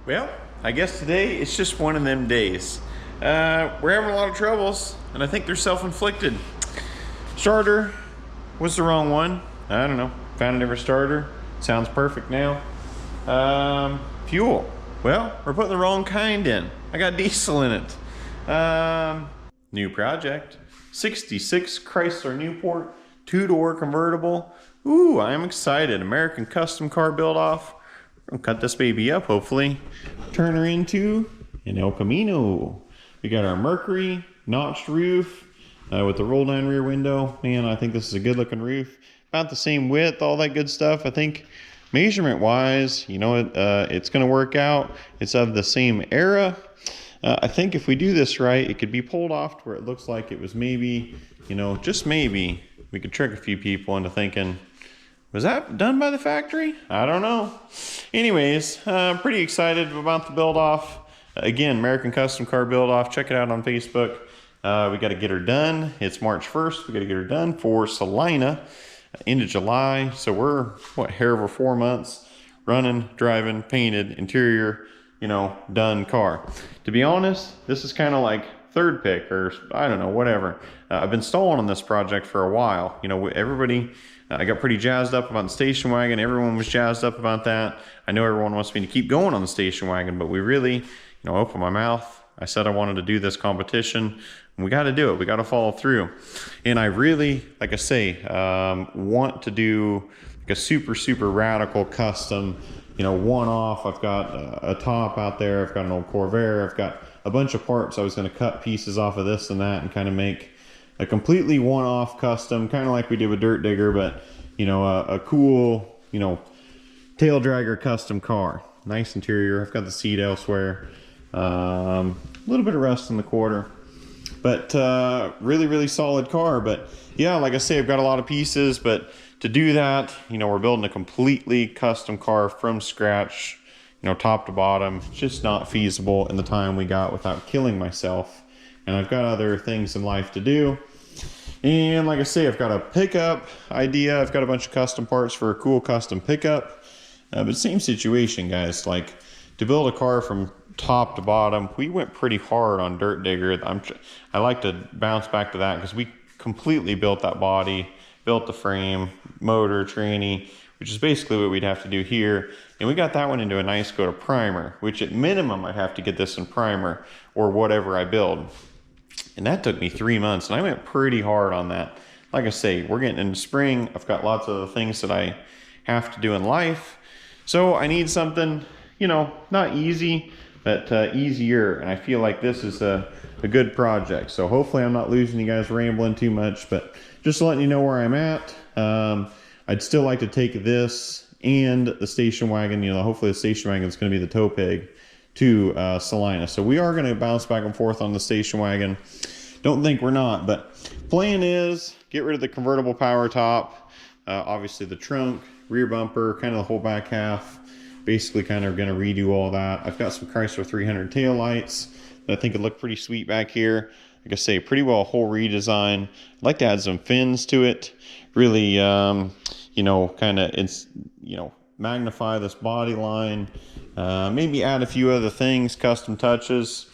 Well, I guess today it's just one of them days. We're having a lot of troubles, and I think they're self-inflicted. Starter was the wrong one. I don't know. Found a different starter. Sounds perfect now. Fuel. Well, we're putting the wrong kind in. I got diesel in it. New project. 66 Chrysler Newport, 2-door convertible. Ooh, I'm excited. American custom car build off. We're gonna cut this baby up, hopefully. Turn her into an El Camino. We got our Mercury notched roof with the roll down rear window. Man, I think this is a good looking roof. About the same width, all that good stuff. I think measurement wise, you know, it's gonna work out. It's of the same era. I think if we do this right, it could be pulled off to where it looks like it was maybe, you know, just maybe, we could trick a few people into thinking, was that done by the factory? I don't know. Anyways, pretty excited about the build off. Again, American Custom Car Build Off. Check it out on Facebook. We got to get her done. It's March 1st. We got to get her done for Salina into July. So we're, what, hair over 4 months running, driving, painted, interior, you know, done car. To be honest, this is kind of like third pick, or I don't know, whatever. I've been stalling on this project for a while. You know, everybody, I got pretty jazzed up about the station wagon. Everyone was jazzed up about that. I know everyone wants me to keep going on the station wagon, but we really, you know, opened my mouth. I said I wanted to do this competition, and we got to do it. We got to follow through. And I really, like I say, want to do like a super radical custom, you know, one-off. I've got a top out there. I've got an old Corvair. I've got a bunch of parts. I was going to cut pieces off of this and that and kind of make a completely one-off custom, kind of like we did with Dirt Digger, but, you know, a cool, you know, tail dragger custom car. Nice interior. I've got the seat elsewhere. A little bit of rust in the quarter, but really solid car. But yeah, like I say, I've got a lot of pieces, but to do that, you know, we're building a completely custom car from scratch, you know, top to bottom. It's just not feasible in the time we got without killing myself. And I've got other things in life to do. And like I say, I've got a pickup idea. I've got a bunch of custom parts for a cool custom pickup. But same situation, guys. Like, to build a car from top to bottom, we went pretty hard on Dirt Digger. I like to bounce back to that because we completely built that body, built the frame, motor, tranny, which is basically what we'd have to do here. And we got that one into a nice coat of primer, which at minimum I'd have to get this in primer or whatever I build. And that took me 3 months, and I went pretty hard on that. Like I say, we're getting into spring. I've got lots of other things that I have to do in life. So I need something, you know, not easy, but easier. And I feel like this is a good project. So hopefully I'm not losing you guys rambling too much, but just letting you know where I'm at. I'd still like to take this and the station wagon, you know, hopefully the station wagon is going to be the tow pig to Salina. So we are going to bounce back and forth on the station wagon. Don't think we're not, but plan is get rid of the convertible power top, obviously the trunk, rear bumper, kind of the whole back half. Basically kind of going to redo all that. I've got some Chrysler 300 tail lights that I think would look pretty sweet back here. Like I say, pretty well a whole redesign. I'd like to add some fins to it. Really, you know, kind of, it's, you know, magnify this body line. Maybe add a few other things, custom touches.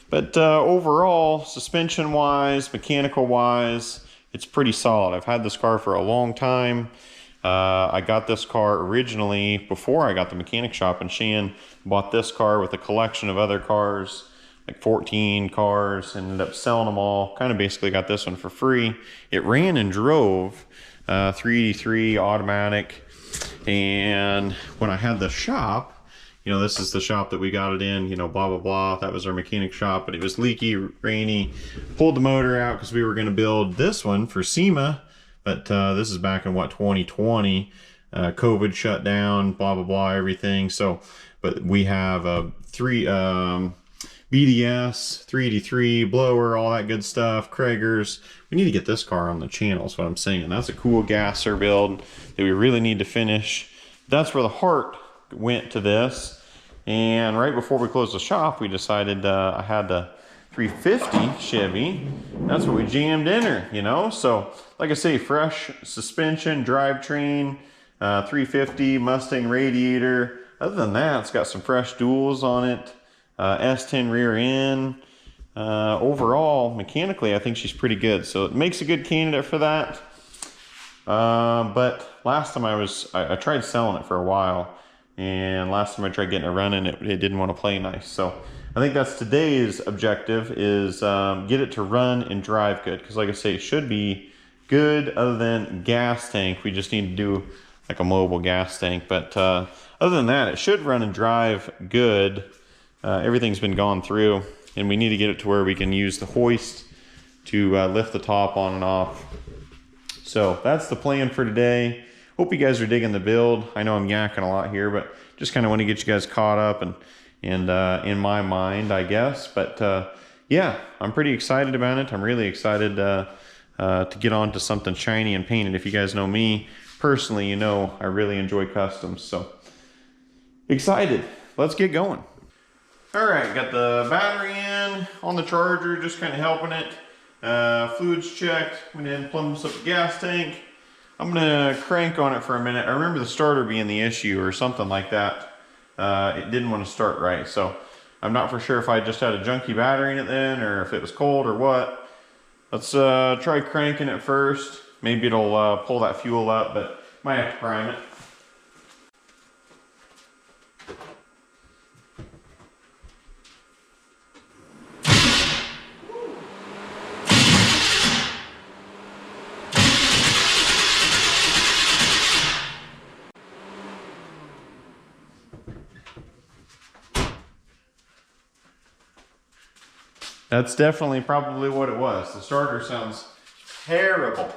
But overall, suspension wise, mechanical wise, it's pretty solid. I've had this car for a long time. I got this car originally before I got the mechanic shop in Shan. Bought this car with a collection of other cars, like 14 cars, ended up selling them all. Kind of basically got this one for free. It ran and drove, 383 automatic. And when I had the shop, you know, this is the shop that we got it in, you know, blah, blah, blah. That was our mechanic shop, but it was leaky, rainy. Pulled the motor out because we were going to build this one for SEMA. But this is back in, what, 2020. COVID shut down, blah, blah, blah, everything. So, but we have a BDS, 383, blower, all that good stuff, Krager's. We need to get this car on the channel, is what I'm saying. That's a cool gasser build that we really need to finish. That's where the heart went to this. And right before we closed the shop, we decided I had the 350 Chevy. That's what we jammed in her, you know? So, like I say, fresh suspension, drivetrain, 350 Mustang radiator. Other than that, it's got some fresh duals on it, S10 rear end. Overall, mechanically, I think she's pretty good. So it makes a good candidate for that. But last time I tried selling it for a while, and last time I tried getting it running, it didn't want to play nice. So I think that's today's objective, is get it to run and drive good. Because like I say, it should be good other than gas tank. We just need to do like a mobile gas tank. But other than that, it should run and drive good. Everything's been gone through, and we need to get it to where we can use the hoist to lift the top on and off. So that's the plan for today. Hope you guys are digging the build. I know I'm yakking a lot here, but just kind of want to get you guys caught up and in my mind, I guess. But yeah, I'm pretty excited about it. I'm really excited to get on to something shiny and painted. If you guys know me personally, you know I really enjoy customs. So excited. Let's get going. All right, got the battery in on the charger, just kind of helping it. Fluids checked, went in, plumbed up the gas tank. I'm gonna crank on it for a minute. I remember the starter being the issue or something like that. It didn't want to start right, so I'm not for sure if I just had a junky battery in it then, or if it was cold or what. Let's try cranking it first. Maybe it'll pull that fuel up, but might have to prime it. That's definitely probably what it was. The starter sounds terrible.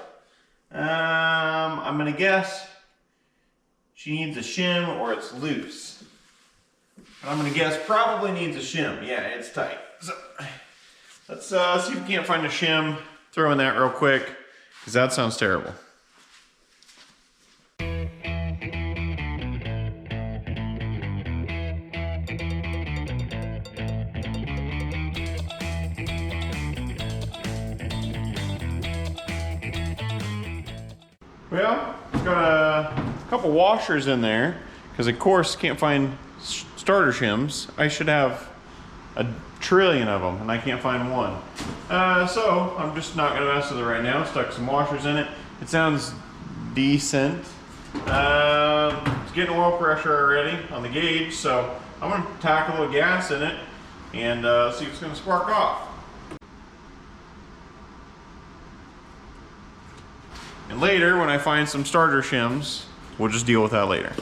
I'm gonna guess she needs a shim or it's loose. I'm gonna guess probably needs a shim. Yeah, it's tight. So let's see if we can't find a shim. Throw in that real quick, because that sounds terrible. Well, it's got a couple washers in there, because of course can't find starter shims. I should have a trillion of them, and I can't find one. So I'm just not gonna mess with it right now. Stuck some washers in it. It sounds decent. It's getting oil pressure already on the gauge, so I'm gonna tack a little gas in it and see if it's gonna spark off. And later, when I find some starter shims, we'll just deal with that later.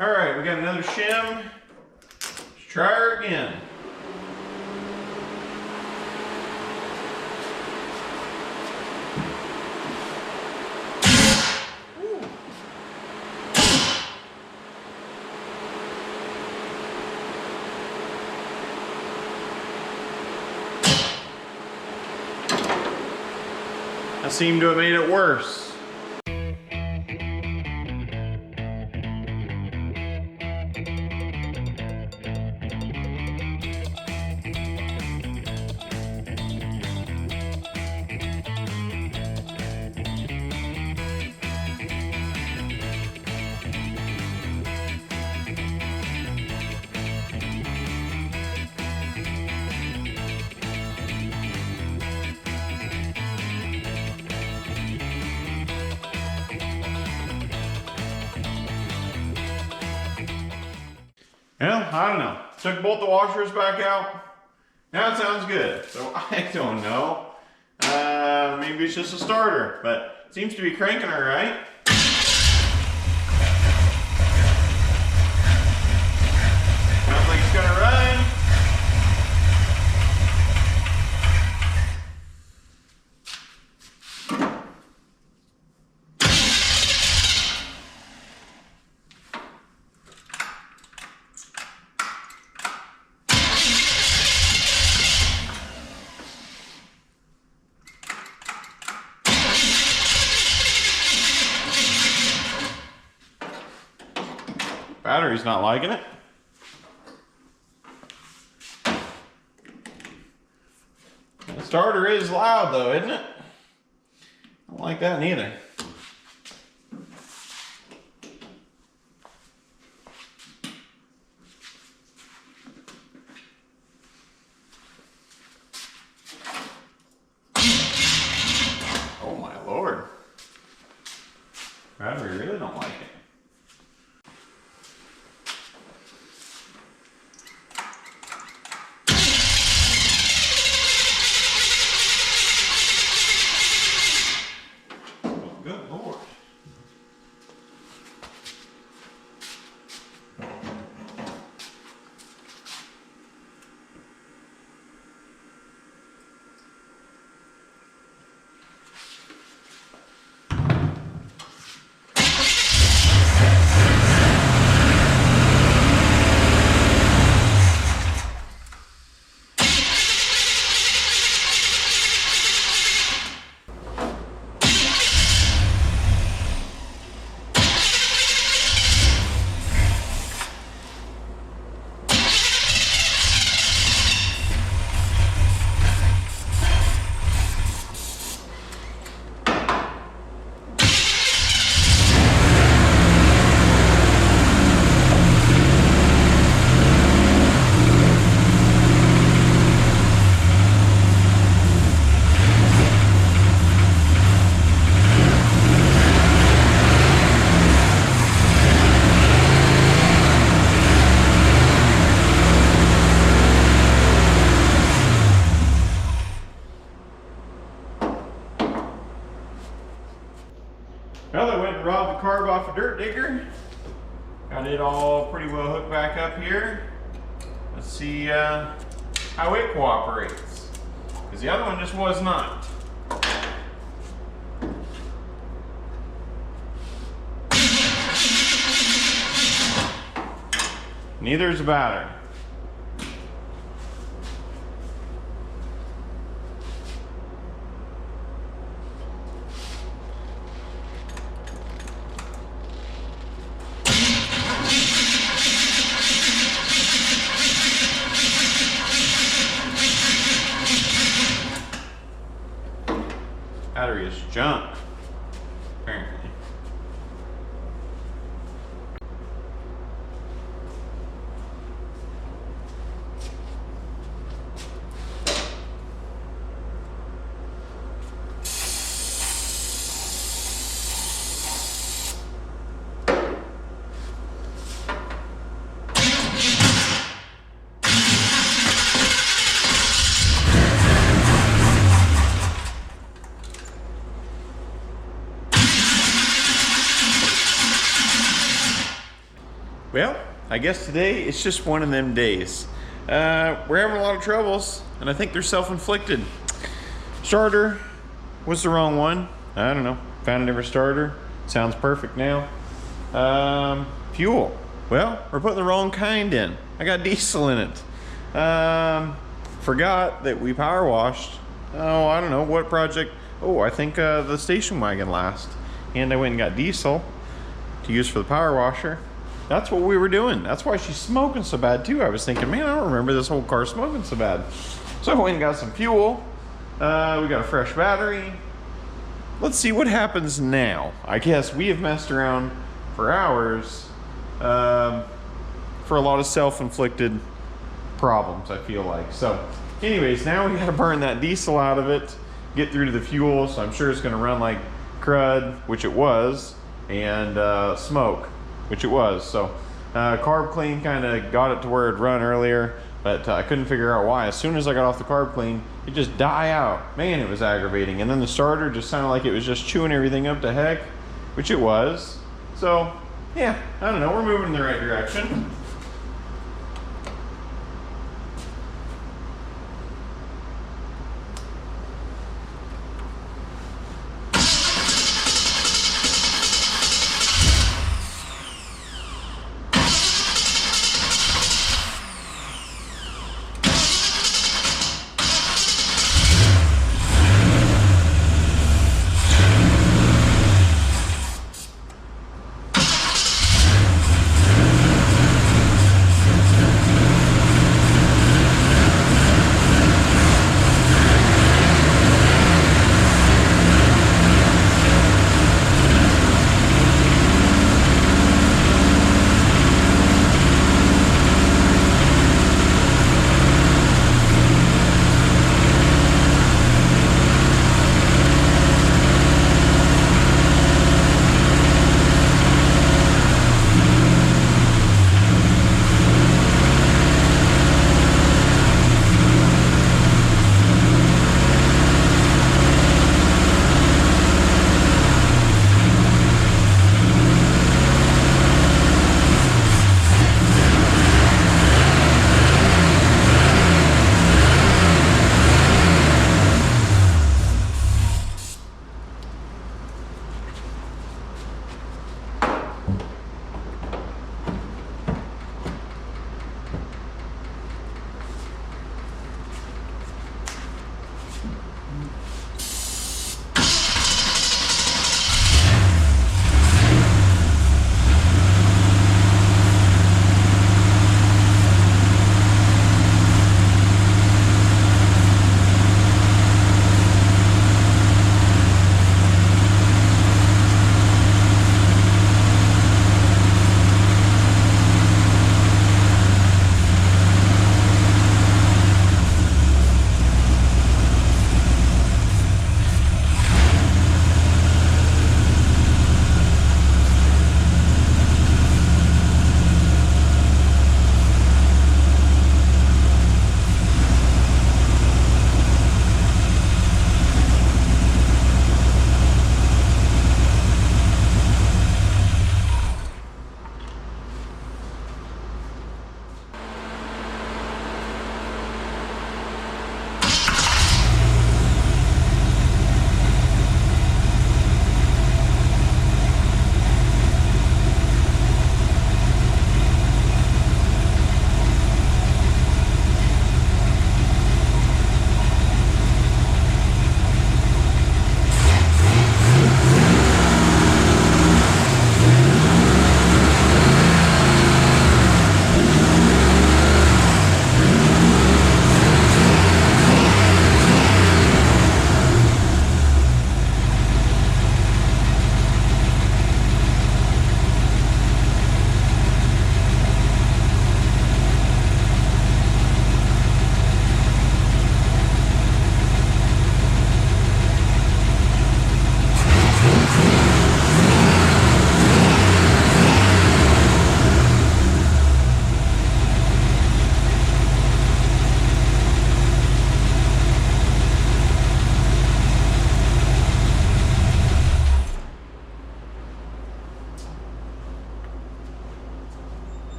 All right, we got another shim. Let's try her again. Ooh. I seem to have made it worse. Well, I don't know. Took both the washers back out. Now it sounds good. So I don't know. Maybe it's just a starter, but it seems to be cranking all right. Sounds like it's gonna run. Battery's not liking it. The starter is loud though, isn't it? I don't like that neither. Oh my Lord. Battery really don't like it. Good Lord. Well, I went and robbed the carb off a dirt digger. Got it all pretty well hooked back up here. Let's see how it cooperates. Because the other one just was not. Neither is the battery. Battery is junk, apparently. Well, I guess today it's just one of them days. We're having a lot of troubles, and I think they're self-inflicted. Starter was the wrong one. I don't know. Found a different starter. Sounds perfect now. Fuel. Well, we're putting the wrong kind in. I got diesel in it. Forgot that we power washed. Oh, I don't know what project. Oh, I think the station wagon last. And I went and got diesel to use for the power washer. That's what we were doing. That's why she's smoking so bad too. I was thinking, man, I don't remember this whole car smoking so bad. So I went and got some fuel. We got a fresh battery. Let's see what happens now. I guess we have messed around for hours for a lot of self-inflicted problems, I feel like. So anyways, now we gotta burn that diesel out of it, get through to the fuel. So I'm sure it's gonna run like crud, which it was, and smoke, which it was. So carb clean kind of got it to where it'd run earlier. but I couldn't figure out why. As soon as I got off the carb clean, it just died out. Man, it was aggravating. And then the starter just sounded like it was just chewing everything up to heck, which it was. So, yeah, I don't know, we're moving in the right direction.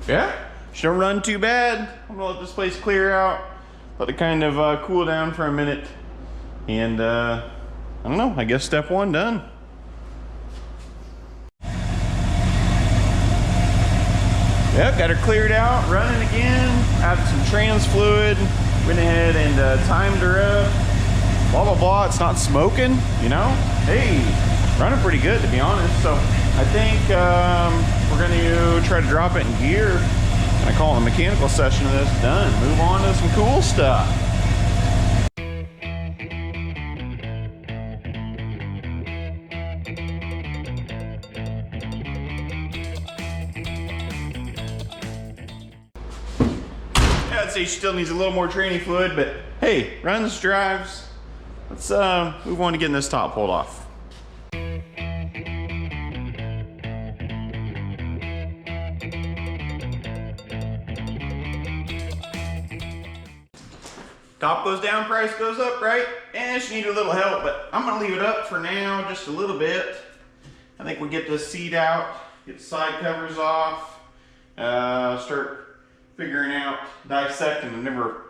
Yeah, shouldn't run too bad. I'm gonna let this place clear out, let it kind of cool down for a minute, and I don't know, I guess step one done. Yep, got her cleared out, running again, added some trans fluid, went ahead and timed her up, blah, blah, blah. It's not smoking, you know? Hey, running pretty good, to be honest. So I think we're gonna try to drop it in gear. And I call it a mechanical session of this done. Move on to some cool stuff. I'd say she still needs a little more training fluid, but hey, runs, drives. Let's move on to getting this top pulled off. Top goes down, price goes up, right? And she needed a little help, but I'm gonna leave it up for now, just a little bit. I think we'll get this seat out, get the side covers off, start figuring out, dissecting. I've never,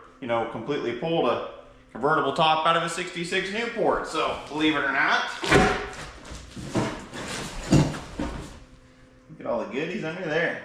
completely pulled a convertible top out of a 66 Newport, so believe it or not. Look at all the goodies under there.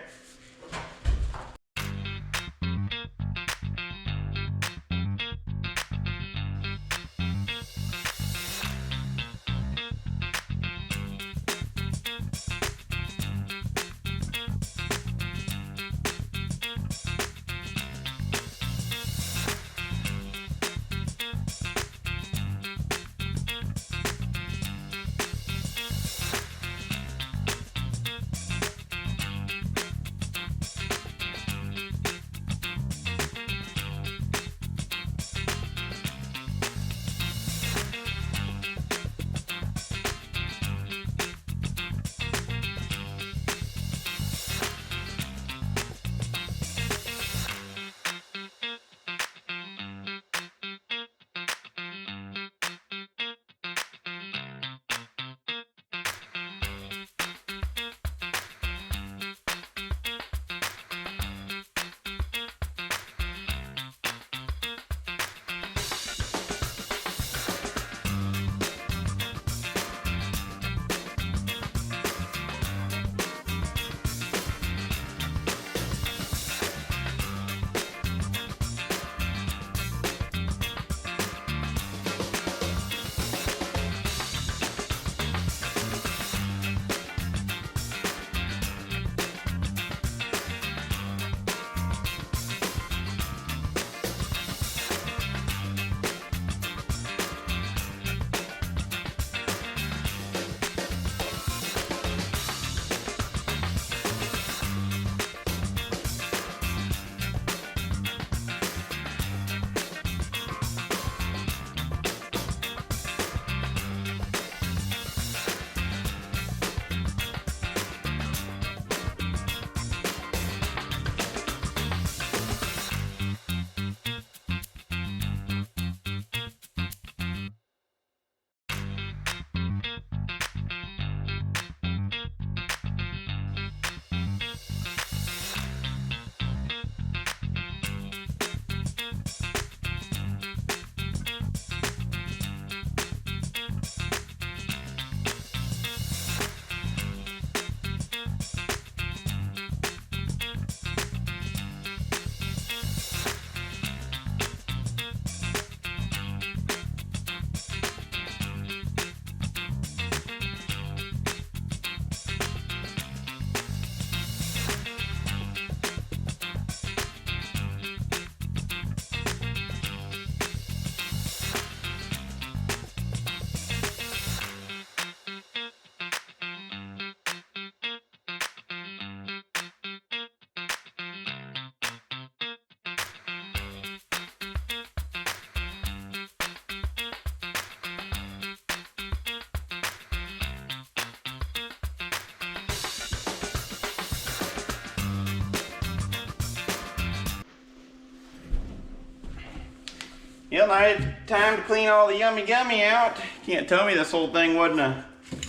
Yep, I had time to clean all the yummy gummy out. Can't tell me this whole thing wasn't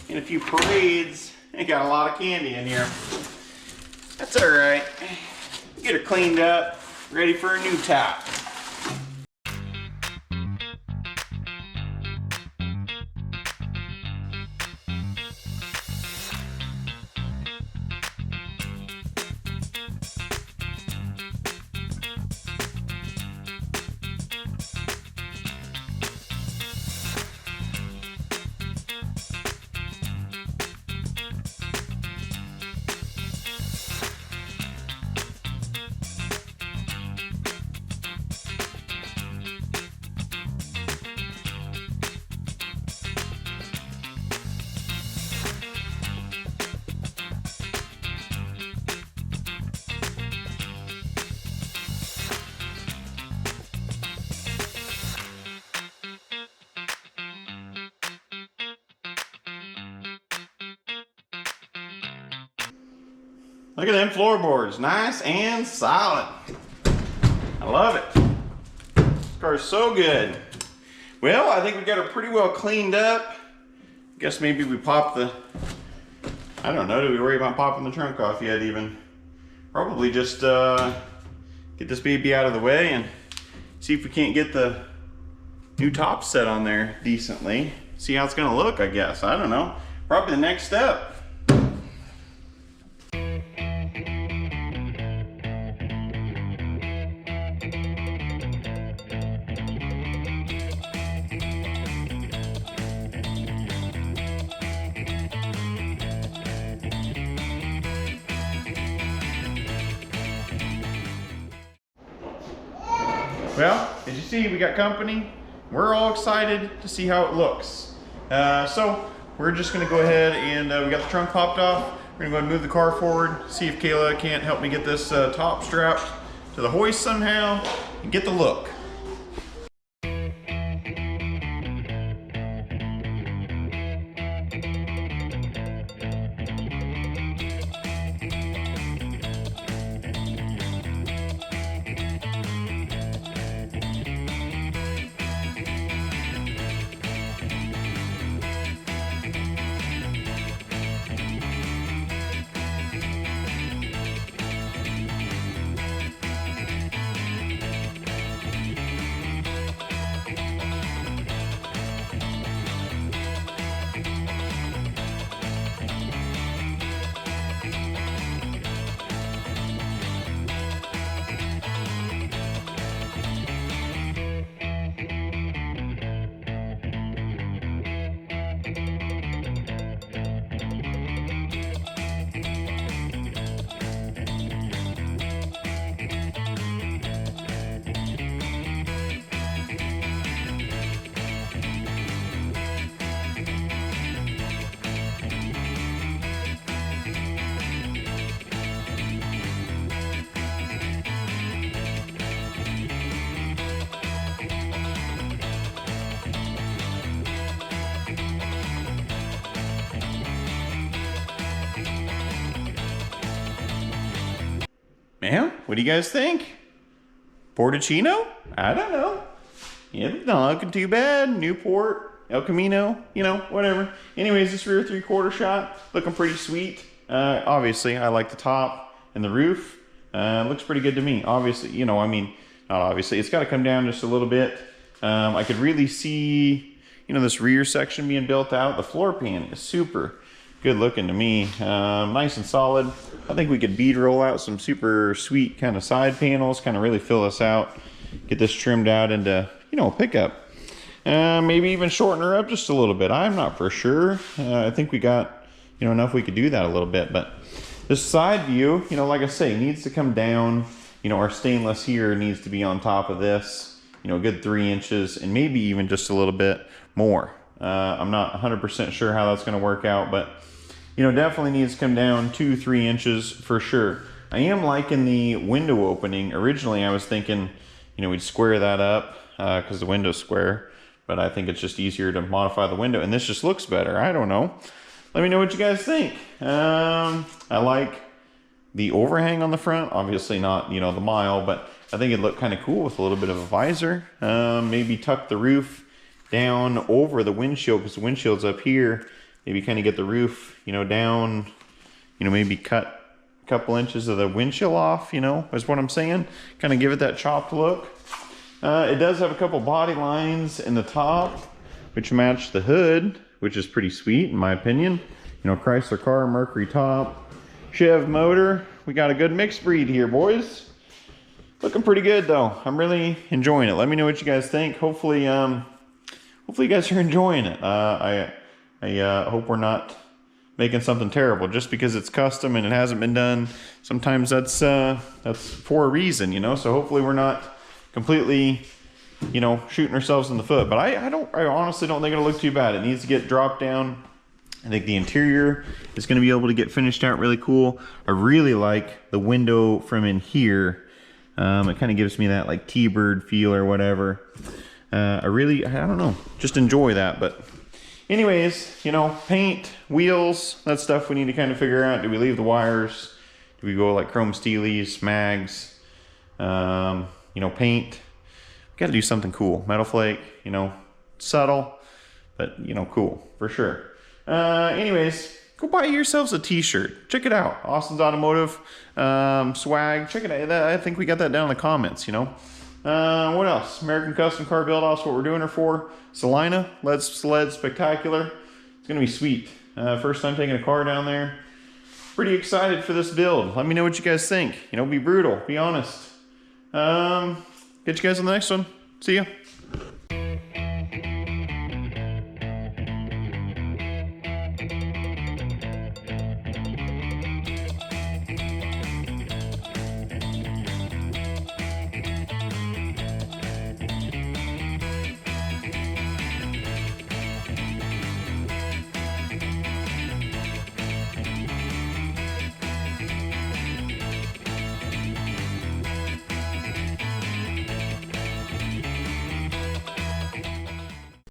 in a few parades. It got a lot of candy in here. That's alright. Get her cleaned up, ready for a new top. Look at them floorboards, nice and solid. I love it. car's so good. Well, I think we got her pretty well cleaned up. Guess maybe we pop the, I don't know, do we worry about popping the trunk off yet even? Probably just get this baby out of the way and see if we can't get the new top set on there decently. See how it's gonna look, I guess. I don't know. Probably the next step. Well, as you see, we got company. We're all excited to see how it looks. So we're just gonna go ahead and we got the trunk popped off. We're gonna go ahead and move the car forward, see if Kayla can't help me get this top strapped to the hoist somehow and get the look. Man, what do you guys think? Portocino? I don't know. Yeah, not looking too bad. Newport, El Camino, you know, whatever. Anyways, this rear 3/4 shot looking pretty sweet. Obviously, I like the top and the roof. Looks pretty good to me. Obviously, you know, I mean, not obviously. It's got to come down just a little bit. I could really see, you know, this rear section being built out. The floor pan is super good looking to me. Nice and solid. I think we could bead roll out some super sweet kind of side panels, kind of really fill us out. Get this trimmed out into, you know, a pickup. Maybe even shorten her up just a little bit. I'm not for sure. I think we got, you know, enough we could do that a little bit. But this side view, you know, like I say, needs to come down. You know, our stainless here needs to be on top of this, you know, a good 3 inches and maybe even just a little bit more. I'm not 100% sure how that's going to work out, but you know, definitely needs to come down 2-3 inches for sure. I am liking the window opening. Originally, I was thinking, you know, we'd square that up because the window's square, but I think it's just easier to modify the window, and this just looks better. I don't know. Let me know what you guys think. I like the overhang on the front. Obviously not, you know, the mile, but I think it'd look kind of cool with a little bit of a visor. Maybe tuck the roof down over the windshield because the windshield's up here. Maybe kind of get the roof, you know, down, you know, maybe cut a couple inches of the windshield off, you know, is what I'm saying. Kind of give it that chopped look. It does have a couple body lines in the top, which match the hood, which is pretty sweet in my opinion. You know, Chrysler car, Mercury top, Chev motor. We got a good mixed breed here, boys. Looking pretty good though. I'm really enjoying it. Let me know what you guys think. Hopefully you guys are enjoying it. I hope we're not making something terrible just because it's custom and it hasn't been done. Sometimes that's for a reason, you know. So hopefully we're not completely, you know, shooting ourselves in the foot. But I honestly don't think it'll look too bad. It needs to get dropped down. I think the interior is going to be able to get finished out really cool. I really like the window from in here. It kind of gives me that like T-bird feel or whatever. I don't know, just enjoy that. But anyways, you know, paint, wheels, that stuff we need to kind of figure out. Do we leave the wires? Do we go like chrome steelies, mags? You know, paint. got to do something cool. Metal flake, you know, subtle, but you know, cool for sure. Anyways, go buy yourselves a t-shirt. Check it out. Austin's Automotive swag. Check it out. I think we got that down in the comments, you know. What else? American Custom Car Build Offs, what we're doing her for. Salina, Lead Sled Spectacular. It's going to be sweet. First time taking a car down there. Pretty excited for this build. Let me know what you guys think. You know, be brutal, be honest. Get you guys on the next one. See ya.